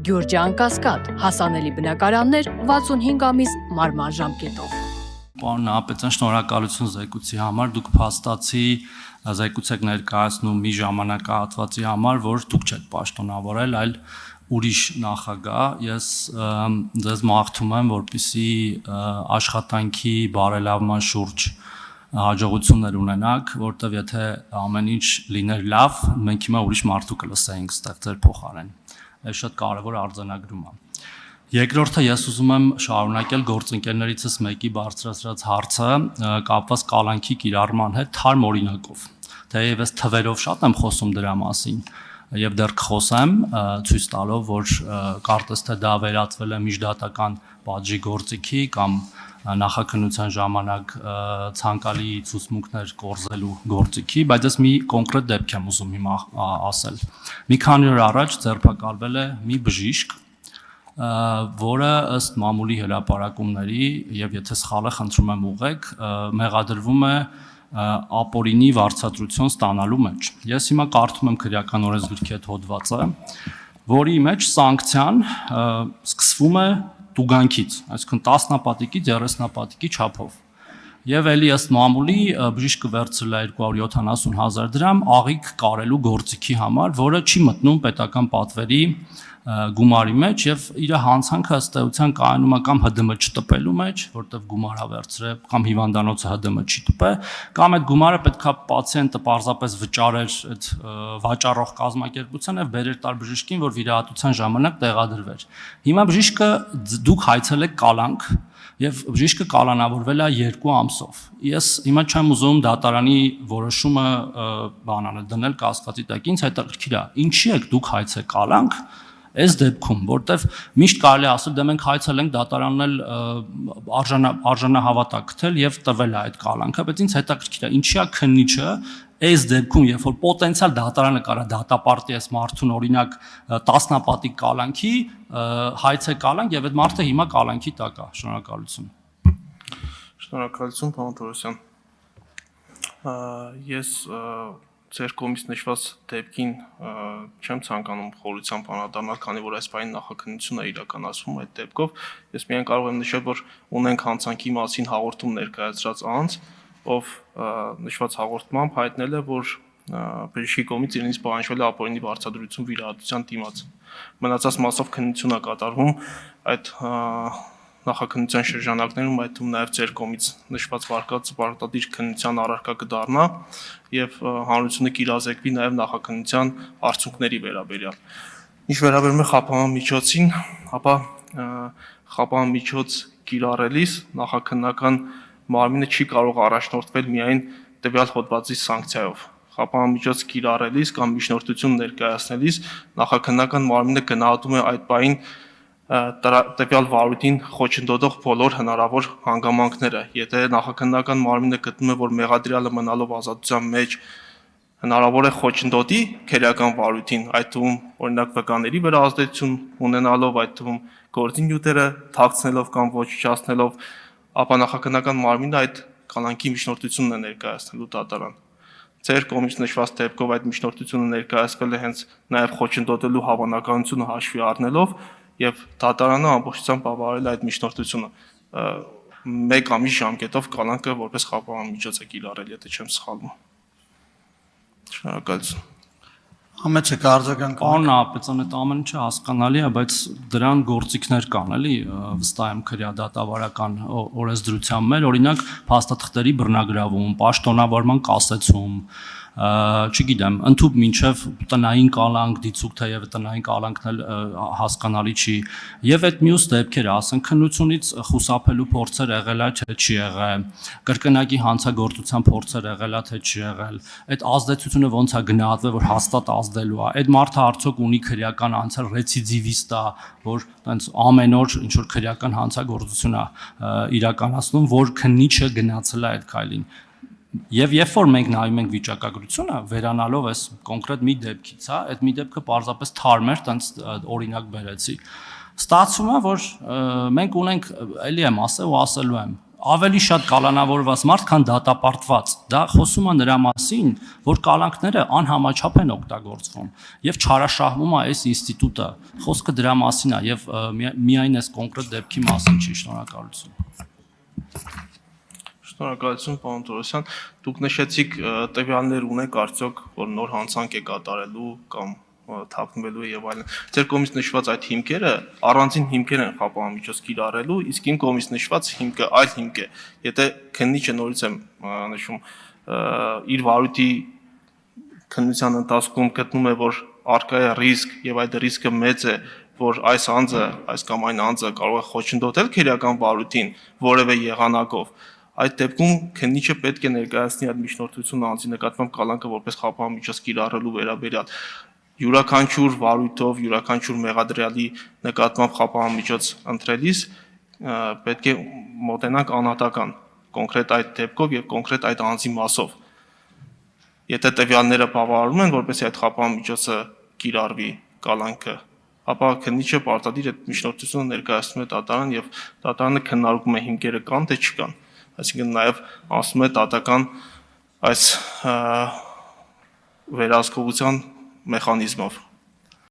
Գյուրջան Կասկադ, հասանելի բնակարաններ 65 ամիս մարման ժամկետով։ Պարոն Նահապետյան, շնորհակալություն զեկույցի համար, դուք փաստացի զեկույց եք ներկայացնում մի ժամանակահատվածի համար, որ դուք չեք պաշտոնավորել, այլ ուրիշ նախագահ։ Ես ձեզ մաղթում եմ, որպեսզի աշխատանքի բարելավման շուրջ հաջողություններ ունենաք, որտեղ եթե ամեն ինչ լիներ լավ, մենք հիմա ուրիշ մարդու կլսեինք ստեղ ձեր փոխարեն։ Այս շատ կարևոր արձանագրում է։ Երկրորդը ես ուզում եմ շարունակել գործընկերներիցս մեկի բարձրացրած հարցը կապված կալանքի կիրառման հետ թարմ օրինակով։ Թեև ես թվերով շատ եմ խոսում դրա մասին եւ դեռ կխոսեմ, ցույց տալով, որ կարծես թե դա վերածվել է միջդատական պատժի գործիքի կամ նախաքննության ժամանակ ցանկալի ցուցմունքներ կորզելու գործիքի, բայց ես մի կոնկրետ դեպք եմ ուզում հիմա ասել։ Մի քանի օր առաջ ձերբակալվել է մի բժիշկ, որը ըստ մամուլի հրապարակումների եւ եթե սխալ է, խնդրում եմ ուղղեք, մեղադրվում է ապօրինի վարձատրություն ստանալու մեջ։ Ես հիմա կարդում եմ քրեական օրենսգրքի այդ հոդվածը, որի մեջ սանկցիան սկսվում է տուգանքից, այսինքն 10-նապատիկից 30-նապատիկի չափով։ Եվ էլի ըստ մամուլի բժիշկը վերցրել է 270,000 դրամ աղիք կարելու գործիքի համար, որը չի մտնում պետական պատվերի գումարի մեջ եւ իր հանցանքը ըստ էության կայանում է կամ ՀԴՄ չտպելու մեջ, որտեղ գումար ա վերցրել, կամ հիվանդանոցը ՀԴՄ չի տպե, կամ այդ գումարը պետքա պացիենտը պարզապես վճարեր այդ վաճառող կազմակերպությանը եւ բերեր տար բժիշկին, որ վիրահատության ժամանակ տեղադրվեր։ Հիմա բժիշկը դուք հայցել եք կալանք եւ բժիշկը կալանավորվել է 2 ամսով։ Ես հիմա չեմ ուզում դատարանի որոշումը բանանը դնել կասկածի տակ, ինձ հետաքրքիր է, ինչի եք դուք հայցել կալանք այս դեպքում, որտեվ միշտ կարելի ասել, դե մենք հայցել ենք դատարանն էլ արժանահավատակ գտել եւ տվել է այդ կալանքը, բայց ինձ հետաքրքիր է, ինչի է քննիչը այս դեպքում, երբ որ պոտենցիալ դատարանը կարա դատապարտի այս մարդուն օրինակ 10-նապատիկ կալանքի, հայցե կալանք եւ այդ մարդը հիմա կալանքի տակ է։ Շնորհակալություն։ Շնորհակալություն, պարոն Թորոսյան։ Ես ձեր կողմից նշված դեպքին չեմ ցանկանում խորությամբ անդրադառնալ, քանի որ այս բանի նախաքննություն է իրականացվում այդ դեպքով։ Ես միայն կարող եմ նշել, որ ունենք հանցանքի մասին հաղորդում ներկայացրած անձ, ով նշված հաղորդմամբ հայտնել է, որ բժշկի կողմից իրենից պահանջվել է ապօրինի վարձատրություն վիրահատության դիմաց։ Մնացած մասով քննություն է կատարվում այդ նախաքննության շրջանակներում, այդ թվում նաև ձեր կողմից նշված վարկածապարտադիր քննության առարկա կդառնա եւ հանրությունը կիրազեկվի նաև նախաքննության արդյունքների վերաբերյալ։ Ինչ վերաբերում է խափանման միջոցին, ապա խափանման միջոց կիրառելիս նախաքննական մարմինը չի կարող առաջնորդվել միայն տվյալ հոդվածի սանկցիայով։ Խափանման միջոց կիրառելիս կամ միջնորդություն ներկայացնելիս նախաքննական մարմինը գնահատում է այդ բային տվյալ վարույթին խոչընդոտող բոլոր հնարավոր հանգամանքները։ Եթե նախաքննական մարմինը գտնում է, որ մեղադրյալը մնալով ազատության մեջ հնարավոր է խոչընդոտի քերեական վարույթին, այդ թվում օրինակ վկաների վրա ազդեցություն ունենալով, այդ թվում գործի նյութերը թաքցնելով կամ ոչնչացնելով, ապա նախաքննական մարմինը այդ կալանքի միջնորդությունն է ներկայացնելու դատարան։ Ձեր կողմից նշված դեպքով այդ միջնորդությունը ներկայացվել է հենց նաև խոչընդոտելու հավանականությունը հաշվի առնելով եւ դատարանը ամբողջությամբ բավարարել այդ միջնորդությունը 1 ամիս ժամկետով կալանքը որպես խափանման միջոց է կիրառել, եթե չեմ սխալվում։ Շնորհակալություն։ Համեցեք արձագանք։ Պարոն Նահապետյան, այդ ամեն ինչը հասկանալի է, բայց դրան գործիքներ կան, էլի, վստահ եմ քրեադատավարական օրենսդրության մեր, օրինակ փաստաթղթերի բռնագրավում, պաշտոնավորման կասեցում, չգիտեմ, ընդհանուր մինչև տնային կալանք, դիցուք թեև տնային կալանքն էլ հասկանալի չի, եւ այդ մյուս դեպքերը, ասենք քննությունից խուսափելու փորձեր եղել է, թե չի եղել, կրկնակի հանցագործության փորձեր եղել է, թե չի եղել, այդ ազդեցությունը ոնց է գնահատվել, որ հաստատ ազդելու է, այդ մարդը արդյոք ունի քրեական անցյալ, ռեցիդիվիստ է, որ այնց ամեն օր ինչ որ քրեական հանցագործություն է իրականացնում, որ քննիչը գնացել է այդ քայլին։ Եվ երբ որ մենք նայում ենք վիճակագրությունը, վերանալով այս կոնկրետ մի դեպքից, հա, այդ մի դեպքը պարզապես թարմ էր, տենց օրինակ բերեցի։ Ստացվում է, որ մենք ունենք, էլի եմ ասել ու ասելու եմ, ավելի շատ կալանավորված մարդ, քան դատապարտված։ Դա խոսում է նրա մասին, որ կալանքները անհամաչափ են օգտագործվում եւ չարաշահվում է այս ինստիտուտը։ Խոսքը դրա մասին է եւ միայն այս կոնկրետ դեպքի մասին չի։ Շնորհակալություն։ Շնորհակալություն, պարոն Տորոսյան։ Դուք նշեցիք տվյալներ ունեք արդյոք, որ նոր հանցանք է կատարելու կամ թաքնվելու եւ այլն։ Ձեր կողմից նշված այդ հիմքերը առանձին հիմքեր են խափանմիջոց կիրառելու, իսկ իմ կողմից նշված հիմքը այլ հիմք է։ Եթե քննիչը նորից եմ նշում իր վարույթի քննության ընթացքում գտնում է, որ արկա է ռիսկ եւ այդ ռիսկը մեծ է, որ այս անձը, այս կամ այն անձը կարող է խոչընդոտել քերական վարույթին որևէ եղանակով, այդ դեպքում քննիչը պետք է ներկայացնի այդ միջնորդությունը անձի նկատմամբ կալանքը որպես խափանմիջոց կիրառելու վերաբերյալ յուրաքանչյուր վարույթով, յուրաքանչյուր մեղադրյալի նկատմամբ խափանմիջոց ընտրելիս պետք է մոտենանք անհատական կոնկրետ այդ դեպքով եւ կոնկրետ այդ անձի մասով։ Եթե տվյալները բավարարում են, որպեսզի այդ խափանմիջոցը կիրառվի կալանքը, ապա քննիչը պարտադիր այդ միջնորդությունը ներկայացնում է դատարան եւ դատարանը քննարկում է հիմքերը կան թե չկան, այսինքն նաեւ ասում է դատական այս վերահսկողության մեխանիզմով։